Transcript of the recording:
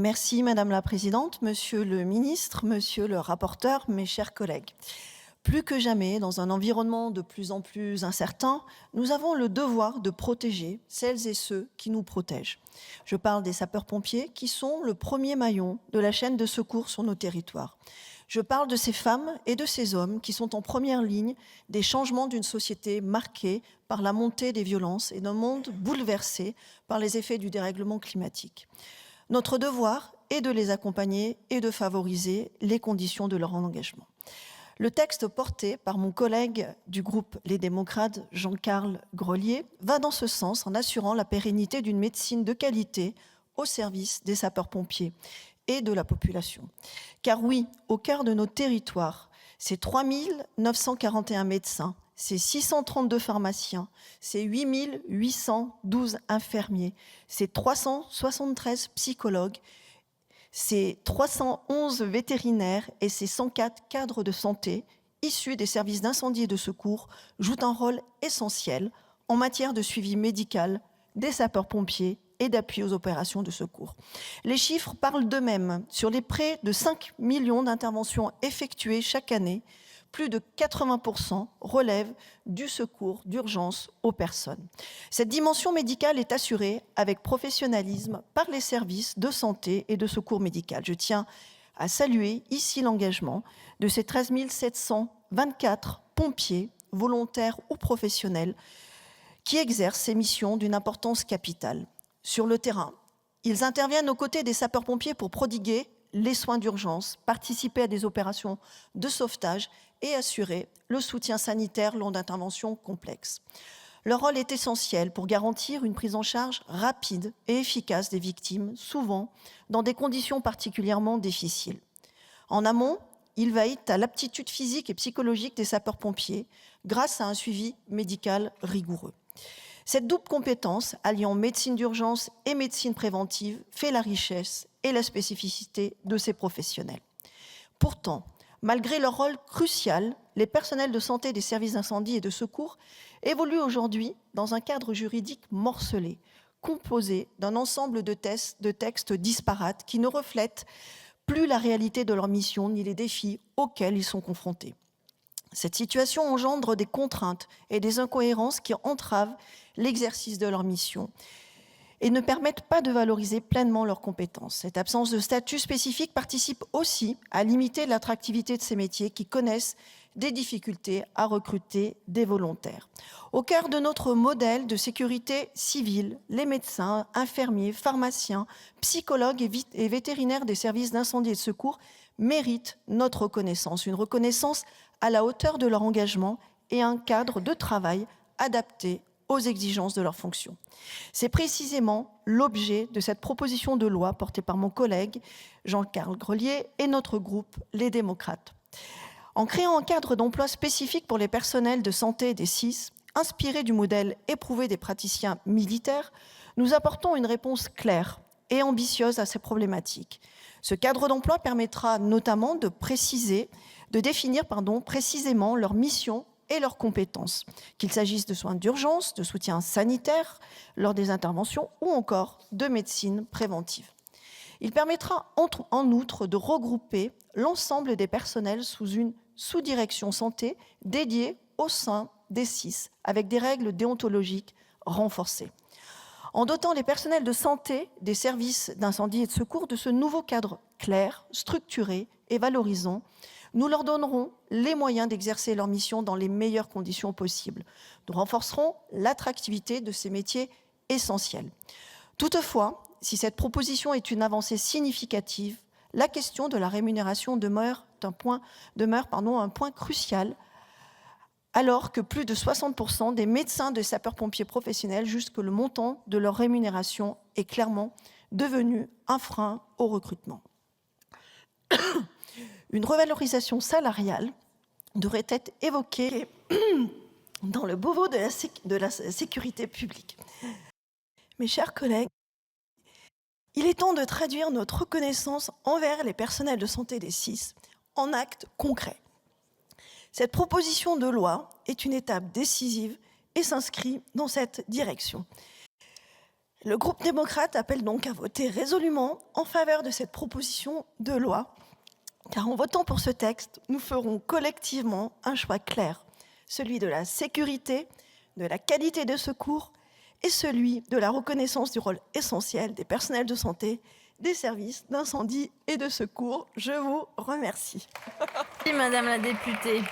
Merci Madame la Présidente, Monsieur le Ministre, Monsieur le rapporteur, mes chers collègues. Plus que jamais, dans un environnement de plus en plus incertain, nous avons le devoir de protéger celles et ceux qui nous protègent. Je parle des sapeurs-pompiers qui sont le premier maillon de la chaîne de secours sur nos territoires. Je parle de ces femmes et de ces hommes qui sont en première ligne des changements d'une société marquée par la montée des violences et d'un monde bouleversé par les effets du dérèglement climatique. Notre devoir est de les accompagner et de favoriser les conditions de leur engagement. Le texte porté par mon collègue du groupe Les Démocrates, Jean-Carl Grelier, va dans ce sens en assurant la pérennité d'une médecine de qualité au service des sapeurs-pompiers et de la population. Car oui, au cœur de nos territoires, c'est 3 941 médecins, c'est 632 pharmaciens, c'est 8 812 infirmiers, c'est 373 psychologues, c'est 311 vétérinaires et ces 104 cadres de santé issus des services d'incendie et de secours jouent un rôle essentiel en matière de suivi médical des sapeurs-pompiers et d'appui aux opérations de secours. Les chiffres parlent d'eux-mêmes. Sur les près de 5 millions d'interventions effectuées chaque année, plus de 80% relèvent du secours d'urgence aux personnes. Cette dimension médicale est assurée avec professionnalisme par les services de santé et de secours médical. Je tiens à saluer ici l'engagement de ces 13 724 pompiers, volontaires ou professionnels, qui exercent ces missions d'une importance capitale. Sur le terrain, ils interviennent aux côtés des sapeurs-pompiers pour prodiguer les soins d'urgence, participer à des opérations de sauvetage et assurer le soutien sanitaire lors d'interventions complexes. Leur rôle est essentiel pour garantir une prise en charge rapide et efficace des victimes, souvent dans des conditions particulièrement difficiles. En amont, ils veillent à l'aptitude physique et psychologique des sapeurs-pompiers grâce à un suivi médical rigoureux. Cette double compétence, alliant médecine d'urgence et médecine préventive, fait la richesse et la spécificité de ces professionnels. Pourtant, malgré leur rôle crucial, les personnels de santé des services d'incendie et de secours évoluent aujourd'hui dans un cadre juridique morcelé, composé d'un ensemble de textes disparates qui ne reflètent plus la réalité de leur mission ni les défis auxquels ils sont confrontés. Cette situation engendre des contraintes et des incohérences qui entravent l'exercice de leur mission et ne permettent pas de valoriser pleinement leurs compétences. Cette absence de statut spécifique participe aussi à limiter l'attractivité de ces métiers qui connaissent des difficultés à recruter des volontaires. Au cœur de notre modèle de sécurité civile, les médecins, infirmiers, pharmaciens, psychologues et vétérinaires des services d'incendie et de secours méritent notre reconnaissance, une reconnaissance à la hauteur de leur engagement et un cadre de travail adapté aux exigences de leurs fonctions. C'est précisément l'objet de cette proposition de loi portée par mon collègue Jean-Carl Grelier et notre groupe Les Démocrates. En créant un cadre d'emploi spécifique pour les personnels de santé des SIS, inspiré du modèle éprouvé des praticiens militaires, nous apportons une réponse claire et ambitieuse à ces problématiques. Ce cadre d'emploi permettra notamment de définir précisément leurs missions et leurs compétences, qu'il s'agisse de soins d'urgence, de soutien sanitaire lors des interventions ou encore de médecine préventive. Il permettra en outre de regrouper l'ensemble des personnels sous une sous-direction santé dédiée au sein des SIS, avec des règles déontologiques renforcées. En dotant les personnels de santé des services d'incendie et de secours de ce nouveau cadre clair, structuré et valorisant, nous leur donnerons les moyens d'exercer leur mission dans les meilleures conditions possibles. Nous renforcerons l'attractivité de ces métiers essentiels. Toutefois, si cette proposition est une avancée significative, la question de la rémunération demeure un point crucial, alors que plus de 60% des médecins de sapeurs-pompiers professionnels jugent que le montant de leur rémunération est clairement devenu un frein au recrutement. Une revalorisation salariale devrait être évoquée dans le Beauvau de la sécurité publique. Mes chers collègues, il est temps de traduire notre reconnaissance envers les personnels de santé des SIS en actes concrets. Cette proposition de loi est une étape décisive et s'inscrit dans cette direction. Le groupe démocrate appelle donc à voter résolument en faveur de cette proposition de loi, car en votant pour ce texte, nous ferons collectivement un choix clair, celui de la sécurité, de la qualité de secours et celui de la reconnaissance du rôle essentiel des personnels de santé, des services d'incendie et de secours. Je vous remercie. Merci, Madame la députée.